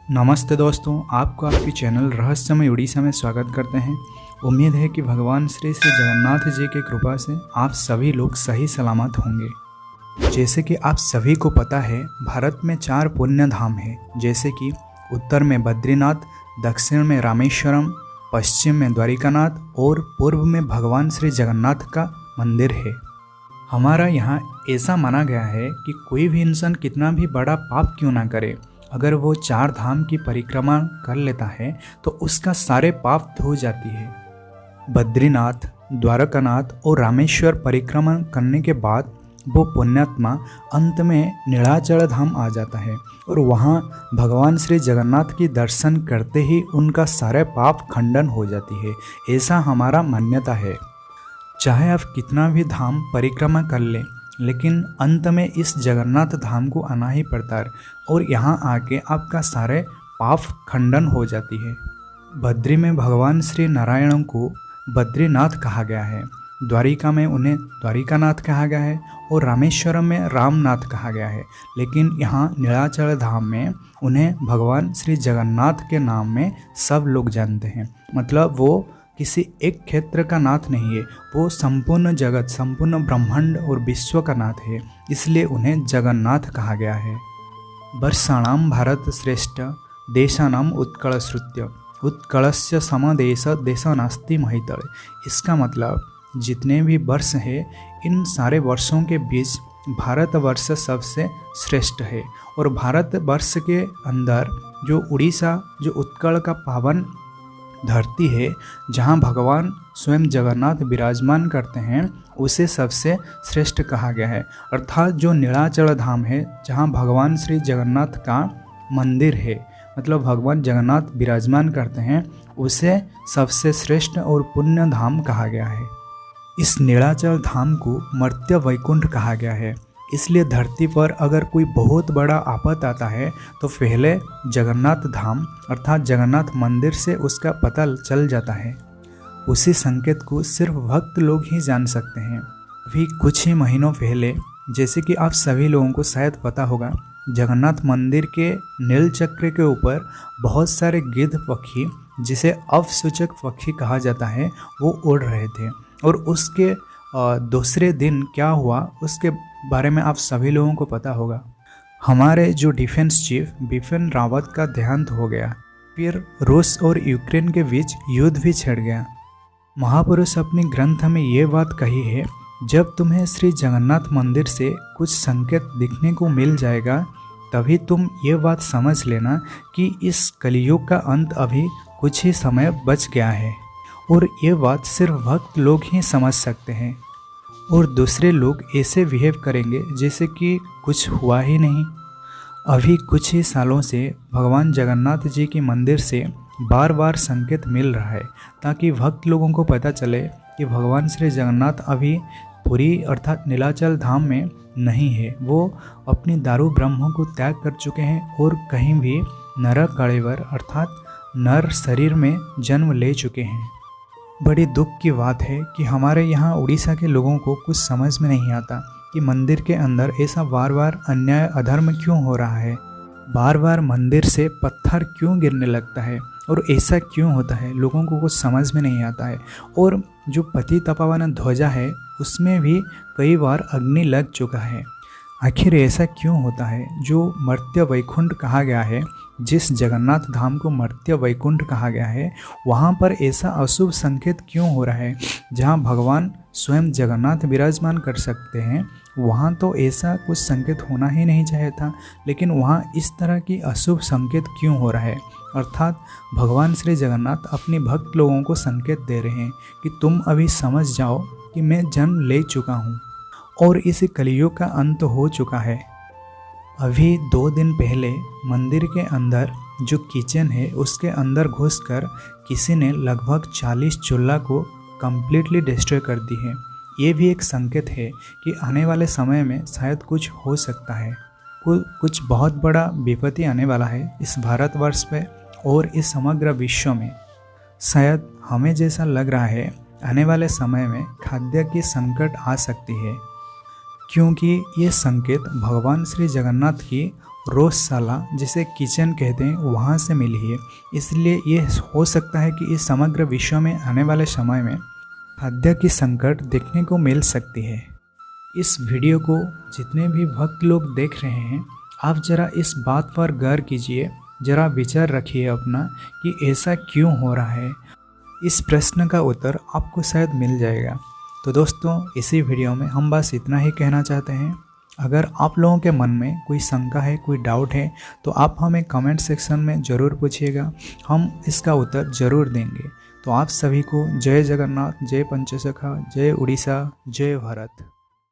नमस्ते दोस्तों, आपको आपके चैनल रहस्यमय उड़ीसा में स्वागत करते हैं। उम्मीद है कि भगवान श्री श्री जगन्नाथ जी की कृपा से आप सभी लोग सही सलामत होंगे। जैसे कि आप सभी को पता है, भारत में 4 पुण्य धाम हैं, जैसे कि उत्तर में बद्रीनाथ, दक्षिण में रामेश्वरम, पश्चिम में द्वारिकानाथ और पूर्व में भगवान श्री जगन्नाथ का मंदिर है। हमारा यहाँ ऐसा माना गया है कि कोई भी इंसान कितना भी बड़ा पाप क्यों ना करे, अगर वो 4 धाम की परिक्रमा कर लेता है तो उसका सारे पाप धो जाती है। बद्रीनाथ, द्वारकानाथ और रामेश्वर परिक्रमा करने के बाद वो पुण्यात्मा अंत में नीलाचल धाम आ जाता है और वहाँ भगवान श्री जगन्नाथ की दर्शन करते ही उनका सारे पाप खंडन हो जाती है। ऐसा हमारा मान्यता है। चाहे आप कितना भी धाम परिक्रमा कर लें, लेकिन अंत में इस जगन्नाथ धाम को आना ही पड़ता है और यहाँ आके आपका सारे पाप खंडन हो जाती है। बद्री में भगवान श्री नारायण को बद्रीनाथ कहा गया है, द्वारिका में उन्हें द्वारिकानाथ कहा गया है और रामेश्वरम में रामनाथ कहा गया है। लेकिन यहाँ नीलाचल धाम में उन्हें भगवान श्री जगन्नाथ के नाम में सब लोग जानते हैं। मतलब वो किसी एक क्षेत्र का नाथ नहीं है, वो संपूर्ण जगत, संपूर्ण ब्रह्मांड और विश्व का नाथ है, इसलिए उन्हें जगन्नाथ कहा गया है। वर्षाणाम भारत श्रेष्ठ देशानाम उत्कल श्रुत्य उत्कलस्य समदेश देश नास्ति महितल। इसका मतलब जितने भी वर्ष है, इन सारे वर्षों के बीच भारतवर्ष सबसे श्रेष्ठ है और भारतवर्ष के अंदर जो उड़ीसा, जो उत्कल का पावन धरती है, जहाँ भगवान स्वयं जगन्नाथ विराजमान करते हैं, उसे सबसे श्रेष्ठ कहा गया है। अर्थात जो नीलाचल धाम है, जहाँ भगवान श्री जगन्नाथ का मंदिर है, मतलब भगवान जगन्नाथ विराजमान करते हैं, उसे सबसे श्रेष्ठ और पुण्य धाम कहा गया है। इस नीलाचल धाम को मर्त्य वैकुंठ कहा गया है। इसलिए धरती पर अगर कोई बहुत बड़ा आपत आता है तो पहले जगन्नाथ धाम अर्थात जगन्नाथ मंदिर से उसका पता चल जाता है। उसी संकेत को सिर्फ भक्त लोग ही जान सकते हैं। अभी कुछ ही महीनों पहले, जैसे कि आप सभी लोगों को शायद पता होगा, जगन्नाथ मंदिर के नील चक्र के ऊपर बहुत सारे गिद्ध पक्षी, जिसे अपसूचक पक्षी कहा जाता है, वो उड़ रहे थे। और उसके दूसरे दिन क्या हुआ उसके बारे में आप सभी लोगों को पता होगा। हमारे जो डिफेंस चीफ बिपिन रावत का देहांत हो गया। फिर रूस और यूक्रेन के बीच युद्ध भी छिड़ गया। महापुरुष अपने ग्रंथ में ये बात कही है, जब तुम्हें श्री जगन्नाथ मंदिर से कुछ संकेत दिखने को मिल जाएगा, तभी तुम ये बात समझ लेना कि इस कलियुग का अंत अभी कुछ ही समय बच गया है। और ये बात सिर्फ भक्त लोग ही समझ सकते हैं और दूसरे लोग ऐसे बिहेव करेंगे जैसे कि कुछ हुआ ही नहीं। अभी कुछ ही सालों से भगवान जगन्नाथ जी के मंदिर से बार बार संकेत मिल रहा है, ताकि भक्त लोगों को पता चले कि भगवान श्री जगन्नाथ अभी पुरी अर्थात नीलाचल धाम में नहीं है। वो अपनी दारू ब्रह्म को त्याग कर चुके हैं और कहीं भी नर कलेवर अर्थात नर शरीर में जन्म ले चुके हैं। बड़ी दुख की बात है कि हमारे यहाँ उड़ीसा के लोगों को कुछ समझ में नहीं आता कि मंदिर के अंदर ऐसा बार बार अन्याय अधर्म क्यों हो रहा है, बार बार मंदिर से पत्थर क्यों गिरने लगता है और ऐसा क्यों होता है, लोगों को कुछ समझ में नहीं आता है। और जो पतितपावन ध्वजा है, उसमें भी कई बार अग्नि लग चुका है। आखिर ऐसा क्यों होता है? जो मर्त्य वैकुंठ कहा गया है, जिस जगन्नाथ धाम को मर्त्य वैकुंठ कहा गया है, वहाँ पर ऐसा अशुभ संकेत क्यों हो रहा है? जहाँ भगवान स्वयं जगन्नाथ विराजमान कर सकते हैं, वहाँ तो ऐसा कुछ संकेत होना ही नहीं चाहिए था, लेकिन वहाँ इस तरह की अशुभ संकेत क्यों हो रहा है? अर्थात भगवान श्री जगन्नाथ अपने भक्त लोगों को संकेत दे रहे हैं कि तुम अभी समझ जाओ कि मैं जन्म ले चुका हूँ और इस कलियुग का अंत हो चुका है। अभी 2 दिन पहले मंदिर के अंदर जो किचन है, उसके अंदर घुसकर किसी ने लगभग 40 चूल्हा को कम्प्लीटली डिस्ट्रॉय कर दी है। ये भी एक संकेत है कि आने वाले समय में शायद कुछ हो सकता है, कुछ बहुत बड़ा विपत्ति आने वाला है इस भारतवर्ष पे और इस समग्र विश्व में। शायद हमें जैसा लग रहा है, आने वाले समय में खाद्य की संकट आ सकती है, क्योंकि ये संकेत भगवान श्री जगन्नाथ की रोजशाला जिसे किचन कहते हैं वहाँ से मिली है। इसलिए ये हो सकता है कि इस समग्र विश्व में आने वाले समय में खाद्य की संकट देखने को मिल सकती है। इस वीडियो को जितने भी भक्त लोग देख रहे हैं, आप ज़रा इस बात पर गौर कीजिए, ज़रा विचार रखिए अपना कि ऐसा क्यों हो रहा है। इस प्रश्न का उत्तर आपको शायद मिल जाएगा। तो दोस्तों, इसी वीडियो में हम बस इतना ही कहना चाहते हैं। अगर आप लोगों के मन में कोई शंका है, कोई डाउट है, तो आप हमें कमेंट सेक्शन में ज़रूर पूछिएगा, हम इसका उत्तर ज़रूर देंगे। तो आप सभी को जय जगन्नाथ, जय पंचसखा, जय उड़ीसा, जय भारत।